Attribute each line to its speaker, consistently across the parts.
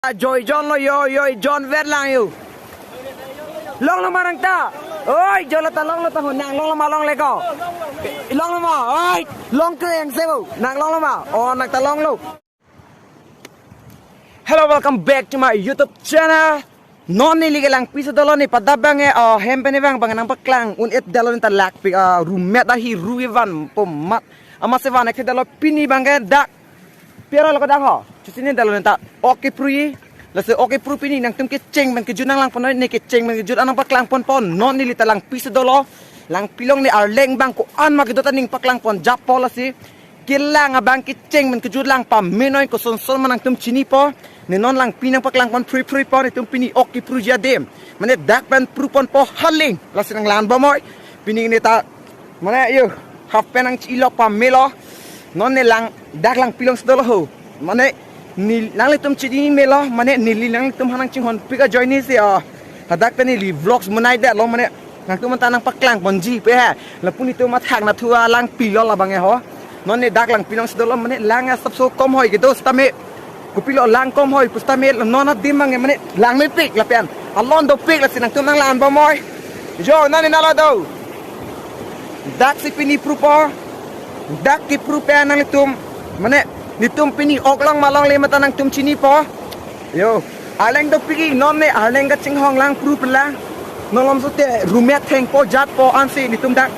Speaker 1: Joy John lo yo John ver lang yo. Long lo marang ta. Oi jo lo ta long lo ta honang long lo ma long le ko. Long lo ma oi long kreng sebo nang long lo ma oh nang ta long lo. Hello, welcome back to my YouTube channel. Non ni ligelang piso dolo ni padabang hempene bang nang paklang un et dalo ni ta lak pi roommate da hi ruivan pomat amasevan ek dalo pini bang dak. Pero lo ko dak ho. Sini dalam nenta oke prui lase oke pru pini nang tum keceng men kejunang lang ponoi ne keceng men kejut anang paklang pon non ni lita lang piso dolo lang pilong ni arleng bang ko an magidota ning paklang pon japo lase kilang abang keceng men kejut lang pa menoi ko son manang tum chini po ni non lang pinang paklang pon prui po ni tum pini oke pru jadem mane dak pen pru pon po haling lase nang lan bamoy pini ni ta mane yo half penang cilok pa melo non ni lang dak lang pilong sedolo ho mane ni nang litum chidi melo mane nili nang litum hanang chinghon pika join ni se hadak tani li vlogs munai da lo mane nang tum tanang paklang bonji pe ha la puni tu mat hak na thua lang pilo la bange ho non ne dak lang pilong sedolo mane lang sab so kom hoi gitu stame ku pilo lang kom hoi pustame non na dim mangi mane lang me pik la pen alon do pik la sinang tum nang lan ba moy jo nani nala do dak si pini prupo dak ki prupe nang litum mane nitum pini oklang malong le mata nang tum chini po yo aleng do pigi non ne aleng ga chinghong lang pru pla nolom sote rumet theng po jat po ansi nitum dak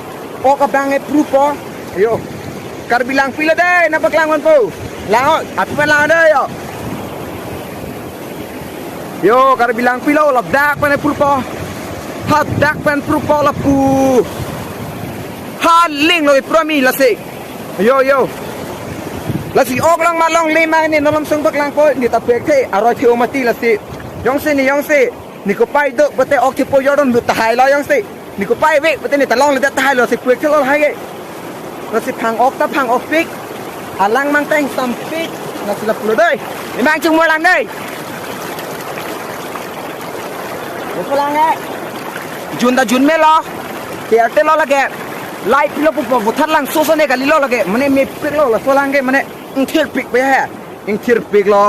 Speaker 1: o ka bang e pru po yo kar bilang pila de na baklang on po lao atu pa lang de yo kar bilang pila la dak pa ne pru po ha dak pen pru po la pu ha ling lo promi la se yo lasi ok lang malong lima ni nolom sung baklang po ni tapek te aroy thi omati lasi yong se ni ko pai do bate ok thi po yoron lu tahai lo yong se ni ko pai ve bate ni talong le da tahai lo se pek thelo hai ge lasi phang ok ta phang ok pik alang mang teng sam pik lasi la pulo dei ni mang chung mo lang dei ko lang ge jun me lo te lo la ge lai pilo pu thar lang so ne ka lilo lage mane me pik lo la so lang ge mane thir pik be ha thir pik lo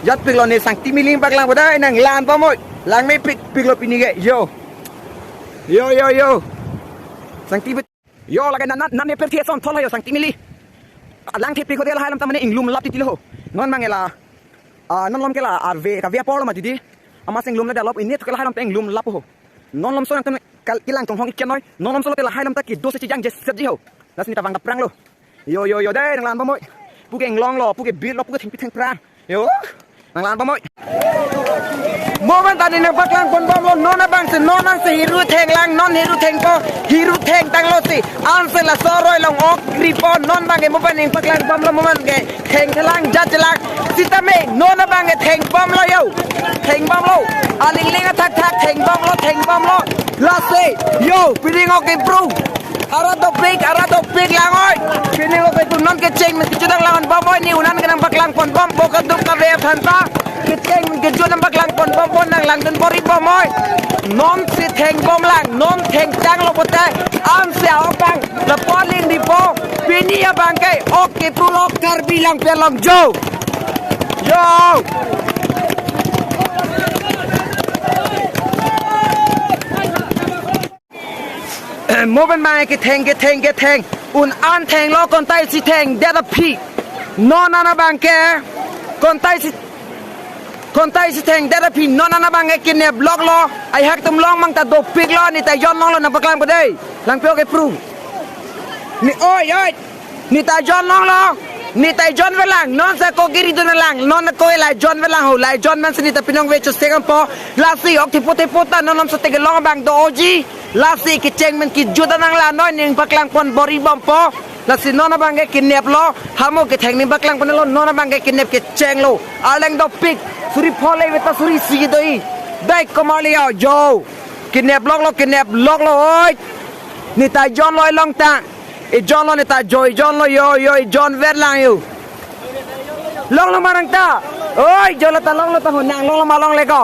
Speaker 1: jat pik lo ne sang ti miling baklang bodai nang lan pa moi lang me pik lo pini ge yo sang ti yo lage nan ne per thi son thol yo sang ti mili lang thi pik ko de la halam ta mane inglum lap ti ti lo non mangela non lom ke la arve ka via por ma ti di ama sing lum la develop in net ka la halam ta inglum lap ho non lom so nang kilang tong hong ikan noi non solo te la hai lam ta ki do se chi jang je sep ji ho las ni ta wang da prang lo yo dai nang lan ba moi pu ke nglong lo pu ke bit lo pu ke thing pi thang prang yo nang lan ba moi moment ta ni na baklang pon bom lo non na bang se non nang se hiru theng lang non hiru theng po hiru theng tang lo si an se la so roi long ok gripo non bang e mo ban ning baklang bom lo moment ke theng thalang jat lang sita me non na bang e theng bom lo yo theng bom lo aling ling thak theng bom lo lase yo piring oke bro arado pik langoy piring oke bro non keceng men kecudang lawan baboy ni unan kenang baklang pon bom boka duk ka ve thanta keceng men kecudang baklang pon bom nang lang den bori bomoy non si theng bom lang non theng chang lo pote am se opang la poling di po pini ya bangkai oke bro lo kar bilang pelong yo moben mai ke theng un an theng lo kon tai si theng de da pi non ana bangke kon tai si theng de da pi non ana bangke ke ne blog lo ai hak tum long mang ta do pik lo ni ta yon long lo na baklang ba dei lang pyo ke pru ni oi ni ta yon long lo ni ta jon velang non sa ko giri do na lang non ko la jon velang ho la jon man ni ta pinong ve chu sekam po la si ok ti pote pota non sa te long bang do oji lasi keceng men ki juda nang la noi ning baklang pon bori bom po lasi nona bangge kinep lo hamo ke theng ning baklang pon lo nona bangge kinep ke cheng lo aleng do pik suri phole weta suri si doi dai komali yo kinep lok lo oi ni ta jon loi long ta e jon lo ni ta joy jon lo yo jon ver lang yo long lo marang ta oi jo la ta long lo ta honang long lo ma long le ko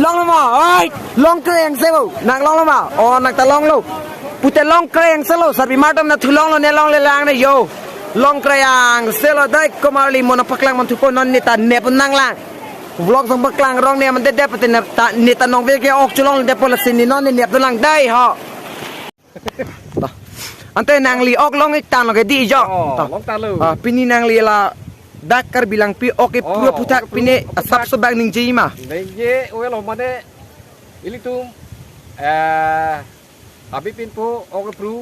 Speaker 1: long lo ma oi long kreng sebo nang long lo ma nang ta long lo pute long kreng selo sarbi matam na thulong lo ne long le lang ne yo long kreng selo dai komali mona paklang mon thupo non ni ta ne pun nang lang vlog sang baklang rong ne man de patin ta ni tanong ve ke ok chulong de pola sin ni non ni nep lang dai ha ante nang li ok long ik tan lo ke di jo
Speaker 2: long ta lu
Speaker 1: pini nang li la dakar bilang pi oke pura putak pini asap sebang ning jima
Speaker 2: ning je we lo mane ilitum abi pin po ok pru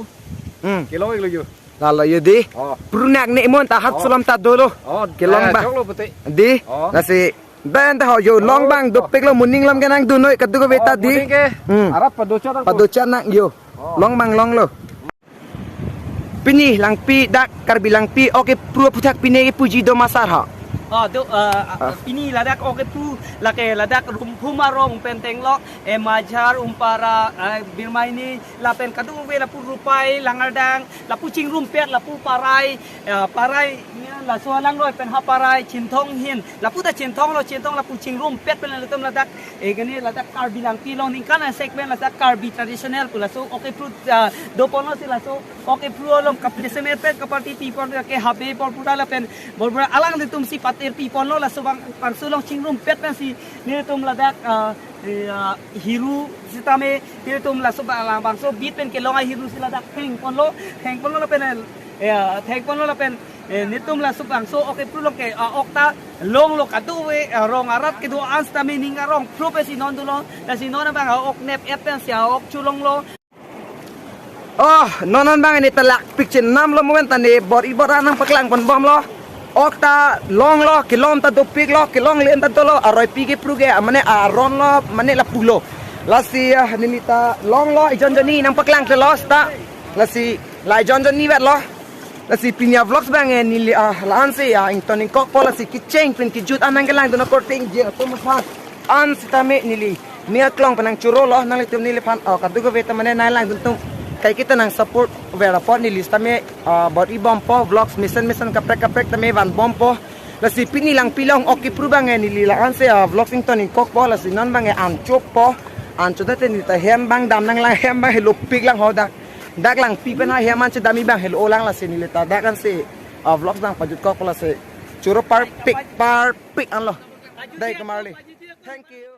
Speaker 2: kilo ik lu ju
Speaker 1: lalo yudi prunak ne mon ta hat sulam ta dolo kelong ba di nasi ben ta ho yo long bang dupik lo muning lam kenang dunoi kadu ko beta di
Speaker 2: arab
Speaker 1: padocha nak yo long bang long lo pini lang pi dak kar bilang pi oke pura putak pini puji do masar ha
Speaker 3: ini ladak oke tu lake ladak rumpumarong penteng lo majar umpara birmaini lapen kadu we lapu rupai langadang lapu cing rumpet lapu parai parai la soalang lo pen ha parai cintong hin lapu ta cintong lo cintong lapu cing rumpet pen latum ladak gani ladak kar bilang pi long ningkan segmen ladak karbi tradisional pula so oke pru dopono sila so oke pru lom kapdeseme pet kapati pi por ke habe por pura lapen bor alang ditum si people lo la subang pansulong cingrum pet kan si nitum ladak hiru sitame nitum la subang la bangso bit pen ke longa hiru siladak heng pon lo la pen heng pon lo la pen nitum la subang so okay pulong ke okta long lo kaduwe rong arat ke do ans tame ninga rong pro pe si non dulo la si non bang ok nep et pen si ok chulong lo
Speaker 1: nonon bang ini telak picture nam lo moment tani bor ibora nang paklang pon bom lo okta long lo kilom ta dopik lo kilong len ta tolo aroi pigi pruge amane aron lo mane la pulo lasi nimita long lo ijon joni nang paklang ke lo sta lasi la ijon joni vet lo lasi pinya vlogs bang ni lan se ing toning kok pola si kicheng pin ki jut anang gelang do na korting je to ma an sitame nili mia klong panang churo lo nang litum nili pan kadu go veta mane nai lang dum kay kita nang support vera po ni lista me bot ibom po vlogs mission kaprek tame van bom po la si pini lang pilong okay pru bang ni lilaan se vlogsing ton in kok po la si non bang an chop po an chodate ni ta hem bang dam nang lang hem bang hello pig lang ho dak lang pi pen ha hem an che dami bang hello lang la si ni lita dak kan se vlogs bang pajut kok po la se churo par pig an lo dai kamarli thank you